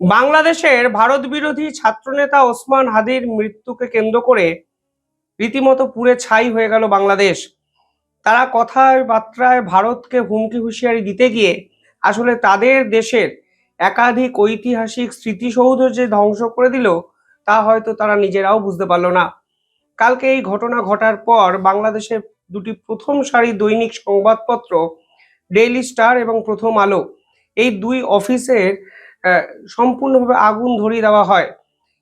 বাংলাদেশের ভারত বিরোধী ছাত্রনেতা ওসমান হাদির মৃত্যুকে কেন্দ্র করে রীতিমতো পুড়ে ছাই হয়ে গেল বাংলাদেশ। তারা কথায় বার্তায় ভারতকে হুমকি হুঁশিয়ারি দিতে গিয়ে আসলে তাদের দেশের একাধিক ঐতিহাসিক স্মৃতিসৌধ যে ধ্বংস করে দিল তা হয়তো তারা নিজেরাও বুঝতে পারল না। কালকে এই ঘটনা ঘটার পর বাংলাদেশের দুটি প্রথম সারির দৈনিক সংবাদপত্র ডেইলি স্টার এবং প্রথম আলো, এই দুই অফিসের সম্পূর্ণভাবে আগুন ধরিয়ে দেওয়া হয়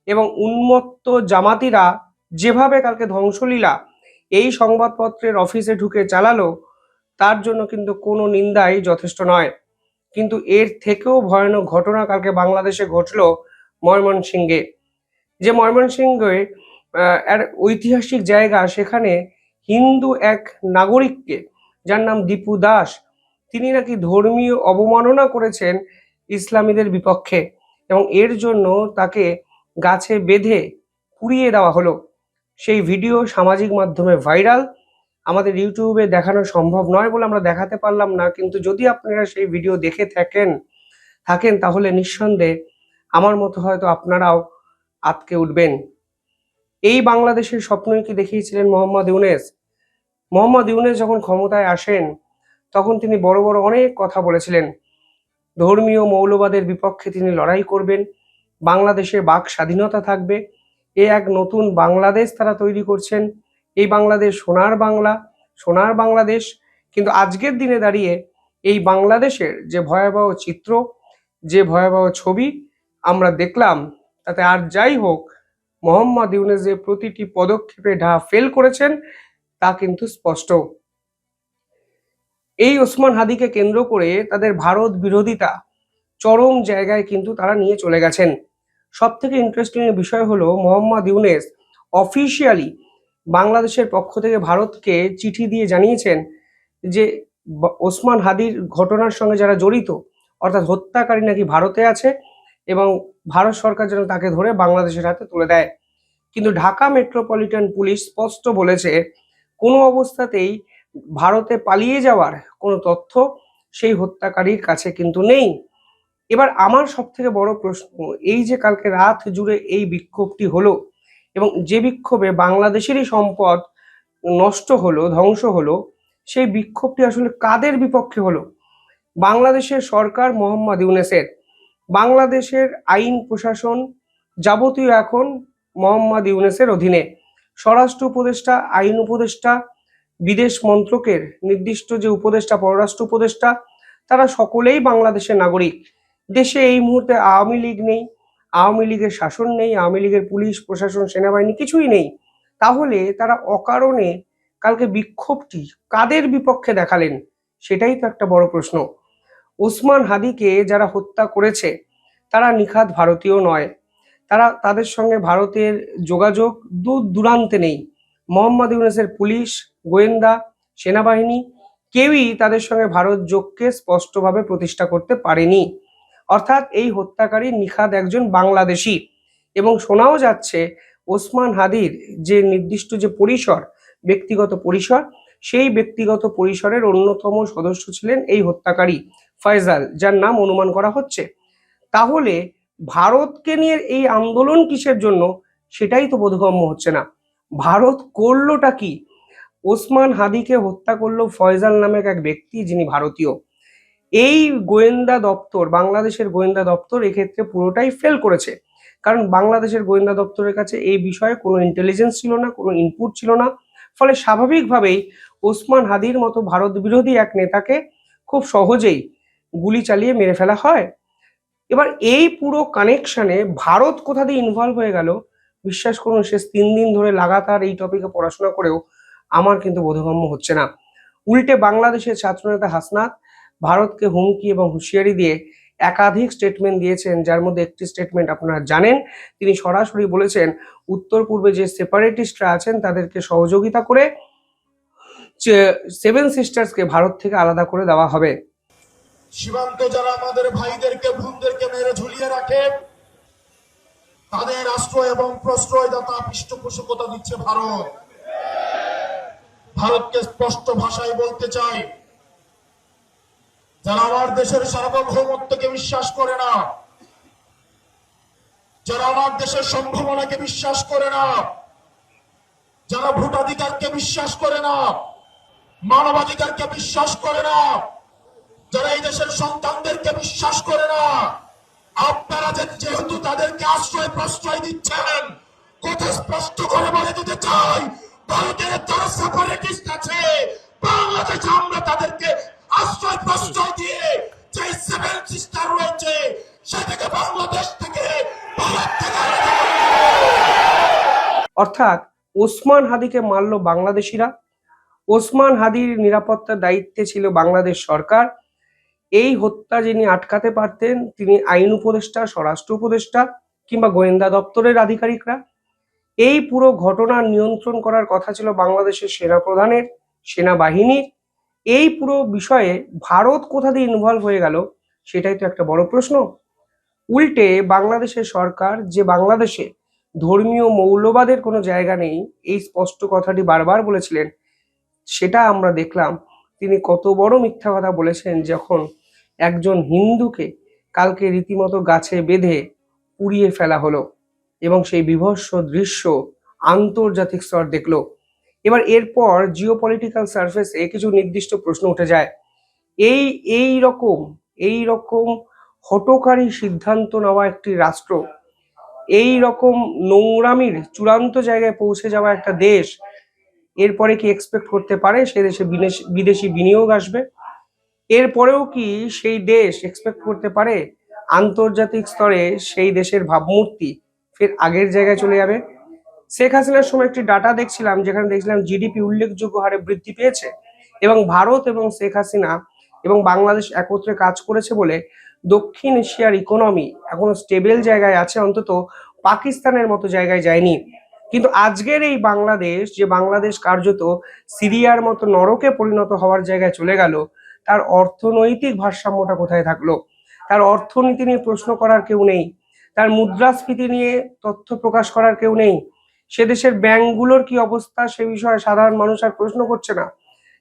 এবং উন্মত্ত জামাতিরা যেভাবে কালকে ধ্বংসলীলা এই সংবাদপত্রের অফিসে ঢুকে চালালো তার জন্য কিন্তু কোনো নিন্দাই যথেষ্ট নয়। কিন্তু এর থেকেও ভয়ানক ঘটনা কালকে বাংলাদেশে ঘটলো ময়মনসিংহে। যে ময়মনসিংহে এর ঐতিহাসিক জায়গা, সেখানে হিন্দু এক নাগরিককে, যার নাম দীপু দাস, তিনি নাকি ধর্মীয় অবমাননা করেছেন ইসলামীদের বিপক্ষে এবং এর জন্য তাকে গাছে বেঁধে পুড়িয়ে দেওয়া হলো। সেই ভিডিও সামাজিক মাধ্যমে ভাইরাল। আমাদের ইউটিউবে দেখানো সম্ভব নয় বলে আমরা দেখাতে পারলাম না, কিন্তু যদি আপনারা সেই ভিডিও দেখে থাকেন তাহলে নিঃসন্দেহে আমার মতো হয়তো আপনারাও আঁতকে উঠবেন। এই বাংলাদেশের স্বপ্নই কি দেখিয়েছিলেন মোহাম্মদ ইউনূস? মোহাম্মদ ইউনূস যখন ক্ষমতায় আসেন তখন তিনি বড় বড় অনেক কথা বলেছিলেন। ধর্মীয় মৌলবাদের বিপক্ষে তিনি লড়াই করবেন, বাংলাদেশে বাক স্বাধীনতা থাকবে, এ এক নতুন বাংলাদেশ তারা তৈরি করছেন। এই বাংলাদেশ সোনার বাংলা, সোনার বাংলাদেশ। কিন্তু আজকের দিনে দাঁড়িয়ে এই বাংলাদেশের যে ভয়াবহ চিত্র, যে ভয়াবহ ছবি আমরা দেখলাম, তাতে আর যাই হোক মোহাম্মদ ইউনূস যে প্রতিটি পদক্ষেপে ফেল করেছেন তা কিন্তু স্পষ্ট। এই ওসমান হাদিকে কেন্দ্র করে তাদের ভারত বিরোধিতা চরম জায়গায় কিন্তু তারা নিয়ে চলে গেছেন। সব থেকে ইন্টারেস্টিং বিষয় হলো মোহাম্মদ ইউনূস অফিসিয়ালি বাংলাদেশের পক্ষ থেকে ভারতকে চিঠি দিয়ে জানিয়েছেন যে ওসমান হাদির ঘটনার সঙ্গে যারা জড়িত অর্থাৎ হত্যাকারী নাকি ভারতে আছে এবং ভারত সরকার যেন তাকে ধরে বাংলাদেশের হাতে তুলে দেয়। কিন্তু ঢাকা মেট্রোপলিটন পুলিশ স্পষ্ট বলেছে কোনো অবস্থাতেই ভারতে পালিয়ে যাওয়ার কোনো তথ্য সেই হত্যাকারীর কাছে কিন্তু নেই। এবার আমার সব থেকে বড় প্রশ্ন, এই যে কালকে রাত জুড়ে এই বিক্ষোভটি হলো এবং যে বিক্ষোভে বাংলাদেশেরই সম্পদ নষ্ট হলো, ধ্বংস হলো, সেই বিক্ষোভটি আসলে কাদের বিপক্ষে হলো? বাংলাদেশের সরকার মোহাম্মদ ইউনূসের। বাংলাদেশের আইন প্রশাসন যাবতীয় এখন মোহাম্মদ ইউনূসের অধীনে। স্বরাষ্ট্র উপদেষ্টা, আইন উপদেষ্টা, বিদেশ মন্ত্রকের নির্দিষ্ট যে উপদেষ্টা, পররাষ্ট্র উপদেষ্টা, তারা সকলেই বাংলাদেশের নাগরিক। দেশে এই মুহূর্তে আওয়ামী লীগ নেই, আওয়ামী লীগের শাসন নেই, আওয়ামী লীগের পুলিশ প্রশাসন সেনাবাহিনী কিছুই নেই। তাহলে তারা অকারণে কালকে বিক্ষোভটি কাদের বিপক্ষে দেখালেন? সেটাই তো একটা বড় প্রশ্ন। ওসমান হাদিকে যারা হত্যা করেছে তারা নিখাদ ভারতীয় নয়, তাদের সঙ্গে ভারতের যোগাযোগ দূর দূরান্তে নেই। মোহাম্মদ ইউনূসের পুলিশ, গোয়েন্দা, সেনাবাহিনী কেউই তাদের সঙ্গে ভারত যোগকে স্পষ্টভাবে প্রতিষ্ঠা করতে পারেনি। অর্থাৎ এই হত্যাকারী নিখাদ একজন বাংলাদেশি এবং শোনাও যাচ্ছে ওসমান হাদির যে নির্দিষ্ট যে পরিসর, ব্যক্তিগত পরিসর, সেই ব্যক্তিগত পরিসরের অন্যতম সদস্য ছিলেন এই হত্যাকারী ফয়সাল, যার নাম অনুমান করা হচ্ছে। তাহলে ভারতকে নিয়ে এই আন্দোলন কিসের জন্য সেটাই তো বোধগম্য হচ্ছে না। ভারত করলোটা কি? ওসমান হাদিকে হত্যা করলো ফয়সাল নামের এক ব্যক্তি যিনি ভারতীয়। এই গোয়েন্দা দপ্তর, বাংলাদেশের গোয়েন্দা দপ্তর এক্ষেত্রে পুরোটাই ফেল করেছে, কারণ বাংলাদেশের গোয়েন্দা দপ্তরের কাছে এই বিষয়ে কোনো ইন্টেলিজেন্স ছিল না, কোনো ইনপুট ছিল না। ফলে স্বাভাবিকভাবেই ওসমান হাদির মতো ভারত বিরোধী এক নেতাকে খুব সহজেই গুলি চালিয়ে মেরে ফেলা হয়। এবার এই পুরো কানেকশনে ভারত কোথা দিয়ে ইনভলভ হয়ে গেল, বিশ্বাস করুন শেষ 3 দিন ধরে লাগাতার এই টপিকে পড়াশোনা করেও আমার কিন্তু বোধগম্য হচ্ছে না। উল্টে বাংলাদেশের ছাত্রনেতা হাসনাত ভারতকে হুমকি এবং হুঁশিয়ারি দিয়ে একাধিক স্টেটমেন্ট দিয়েছেন, যার মধ্যে একটি স্টেটমেন্ট আপনারা জানেন। তিনি সরাসরি বলেছেন উত্তর পূর্বে যে সেপারেটিস্টরা আছেন তাদেরকে সহযোগিতা করে 7 সিস্টার্সকে ভারত থেকে আলাদা করে দেওয়া হবে। সীমান্তে যারা আমাদের ভাইদেরকে বোনদেরকে মেরে ঝুলিয়ে রাখে তাদের আশ্রয় এবং প্রশ্রয়দাতা পৃষ্ঠপোষকতা দিচ্ছে ভারত। ভারতকে স্পষ্ট ভাষায় বলতে চাই, যারা আমার দেশের সার্বভৌমত্বকে বিশ্বাস করে না, যারা আমার দেশের সম্ভাবনাকে বিশ্বাস করে না, যারা ভোটাধিকারকে বিশ্বাস করে না, মানবাধিকারকে বিশ্বাস করে না, যারা এই দেশের সন্তানদেরকে বিশ্বাস করে না, আপনারা যেহেতু তাদেরকে আশ্রয় প্রশ্রয় দিচ্ছেন, কথা স্পষ্ট করে বলে দিতে চাই, ভারতের যারা সেপারেটিস্ট আছে বাংলাদেশে আমরা তাদেরকে আশ্রয় প্রশ্রয় দিয়ে যে সেভেন সিস্টার রয়েছে সেটাকে বাংলাদেশ থেকে ভারত থেকে অর্থাৎ ওসমান হাদিকে মারল বাংলাদেশিরা। ওসমান হাদির নিরাপত্তার দায়িত্বে ছিল বাংলাদেশ সরকার। এই হত্যা যিনি আটকাতে পারতেন তিনি আইন উপদেষ্টা, স্বরাষ্ট্র উপদেষ্টা কিংবা গোয়েন্দা দপ্তরের আধিকারিকরা। এই পুরো ঘটনার নিয়ন্ত্রণ করার কথা ছিল বাংলাদেশের সেনাপ্রধানের, সেনাবাহিনীর। এই পুরো বিষয়ে ভারত কোথা দিয়ে ইনভলভ হয়ে গেল সেটাই তো একটা বড় প্রশ্ন। উল্টে বাংলাদেশের সরকার যে বাংলাদেশে ধর্মীয় মৌলবাদের কোনো জায়গা নেই এই স্পষ্ট কথাটি বারবার বলেছিলেন, সেটা আমরা দেখলাম তিনি কত বড় মিথ্যা কথা বলেছেন যখন একজন হিন্দুকে কালকে রীতিমতো গাছে বেঁধে পুড়িয়ে ফেলা হলো এবং সেই বীভৎস দৃশ্য আন্তর্জাতিক স্তর দেখলো। এবার এরপর জিওপলিটিক্যাল সারফেসে কিছু নির্দিষ্ট প্রশ্ন উঠে যায়। এই রকম হঠকারী সিদ্ধান্ত নেওয়া একটি রাষ্ট্র, এই রকম নোংরামির চূড়ান্ত জায়গায় পৌঁছে যাওয়া একটা দেশ, এরপরে কি এক্সপেক্ট করতে পারে সে দেশে বিদেশি বিনিয়োগ আসবে? এরপরেও কি সেই দেশ এক্সপেক্ট করতে পারে আন্তর্জাতিক স্তরে সেই দেশের ভাবমূর্তি ফের আগের জায়গায় চলে যাবে? শেখ হাসিনার সময় একটি ডাটা দেখছিলাম যেখানে দেখছিলাম জিডিপি উল্লেখযোগ্য হারে বৃদ্ধি পেয়েছে এবং ভারত এবং শেখ হাসিনা এবং বাংলাদেশ একত্রে কাজ করেছে বলে দক্ষিণ এশিয়ার ইকোনমি এখনো স্টেবল জায়গায় আছে, অন্তত পাকিস্তানের মতো জায়গায় যায়নি। কিন্তু আজকের এই বাংলাদেশ, যে বাংলাদেশ কার্যত সিরিয়ার মতো নরকে পরিণত হওয়ার জায়গায় চলে গেল, তার অর্থনৈতিক ভারসাম্যটা কোথায় থাকলো? তার অর্থনীতি নিয়ে প্রশ্ন করার কেউ নেই, তার মুদ্রাস্ফীতি নিয়ে তথ্য প্রকাশ করার কেউ নেই, সে দেশের ব্যাংকগুলোর কি অবস্থা সে বিষয়ে সাধারণ মানুষ আর প্রশ্ন করছে না।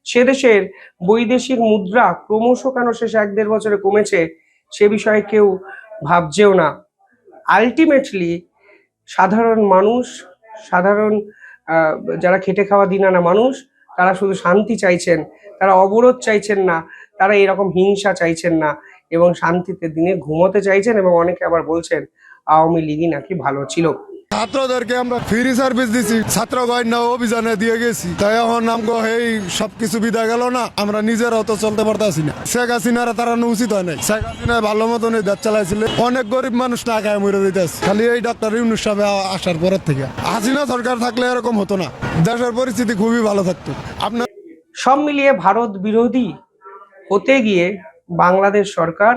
সে দেশের বৈদেশিক মুদ্রা ক্রমশ কেন শেষ 1-1.5 বছরে কমেছে সে বিষয়ে কেউ ভাবছেও না। আলটিমেটলি সাধারণ মানুষ, সাধারণ যারা খেটে খাওয়া দিন আনা মানুষ, তারা শুধু শান্তি চাইছেন, তারা অবরোধ চাইছেন না, তারা এরকম হিংসা চাইছেন না এবং শান্তিতে দিনে ঘুমোতে চাইছেন। এবং অনেকে আবার বলছেন আওয়ামী লীগই নাকি ভালো ছিল। ছাত্রদেরকে আমরা ফ্রি সার্ভিস দিছি, ছাত্র গয়না অভিযানে দিয়ে গেছি, তাই এখন আমগো এই সবকিছু বিদায় গেল না, আমরা নিজেরাও তো চলতে পারতাছি না। শেখ হাসিনারা তারা উচিত হয় নাই। শেখ হাসিনা ভালো মতন দেশ চালাইছিল, অনেক গরিব মানুষ টাকায় মরে দিতেছে খালি এই ডক্টর ইউনূস সাহেব আসার পরের থেকে। হাসিনা সরকার থাকলে এরকম হতো না, দেশের পরিস্থিতি খুবই ভালো থাকতো। আপনার সব মিলিয়ে ভারত বিরোধী হতে গিয়ে বাংলাদেশ সরকার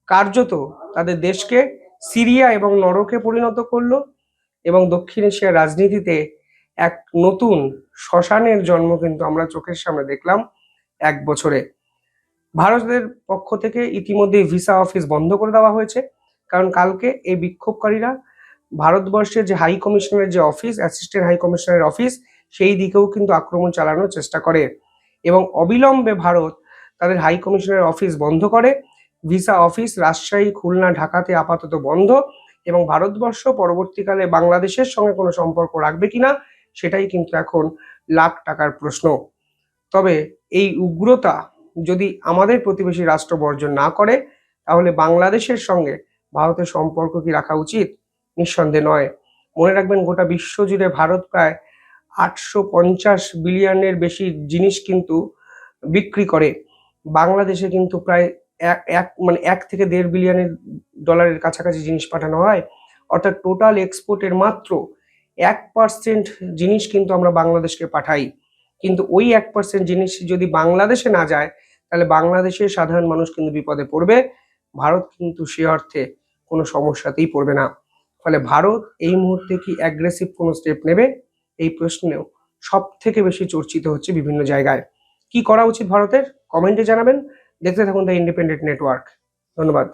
কার্যত তাদের দেশকে সিরিয়া এবং নরকে পরিণত করলো এবং দক্ষিণ এশিয়ার রাজনীতিতে এক নতুন শ্মশানের জন্ম কিন্তু আমরা চোখের সামনে দেখলাম 1 বছরে। ভারতের পক্ষ থেকে ইতিমধ্যে ভিসা অফিস বন্ধ করে দেওয়া হয়েছে, কারণ কালকে এই বিক্ষোভকারীরা ভারতবর্ষের যে হাই কমিশনের যে অফিস, অ্যাসিস্ট্যান্ট হাই কমিশনারের অফিস, সেই দিকেও কিন্তু আক্রমণ চালানোর চেষ্টা করে এবং অবিলম্বে ভারত তাদের হাই কমিশনের অফিস বন্ধ করে। ভিসা অফিস রাজশাহী, খুলনা, ঢাকাতে আপাতত বন্ধ এবং ভারতবর্ষ পরবর্তীকালে বাংলাদেশের সঙ্গে কোনো সম্পর্ক রাখবে কিনা সেটাই কিন্তু এখন লাখ টাকার প্রশ্ন। তবে এই উগ্রতা যদি আমাদের প্রতিবেশী রাষ্ট্র বর্জন না করে তাহলে বাংলাদেশের সঙ্গে ভারতের সম্পর্ক কি রাখা উচিত? নিঃসন্দেহে নয়। মনে রাখবেন গোটা বিশ্ব জুড়ে ভারত প্রায় 850 বিলিয়নের বেশি জিনিস কিন্তু বিক্রি করে। বাংলাদেশে কিন্তু প্রায় 1 থেকে 1.5 বিলিয়নের ডলারের কাছাকাছি জিনিস পাঠানো হয়। অর্থাৎ টোটাল এক্সপোর্টের মাত্র 1% জিনিস কিন্তু আমরা বাংলাদেশকে পাঠাই। কিন্তু ওই 1% জিনিস যদি বাংলাদেশে না যায় তাহলে বাংলাদেশের সাধারণ মানুষ কিন্তু বিপদে পড়বে, ভারত কিন্তু সে অর্থে কোনো সমস্যাতেই পড়বে না। ফলে ভারত এই মুহূর্তে কি অ্যাগ্রেসিভ কোনো স্টেপ নেবে এই প্রশ্নেও সব থেকে বেশি চর্চিত হচ্ছে বিভিন্ন জায়গায়। কি করা উচিত ভারতের? কমেন্টে জানাবেন। দেখতে থাকুন দ্য ইন্ডিপেন্ডেন্ট নেটওয়ার্ক। ধন্যবাদ।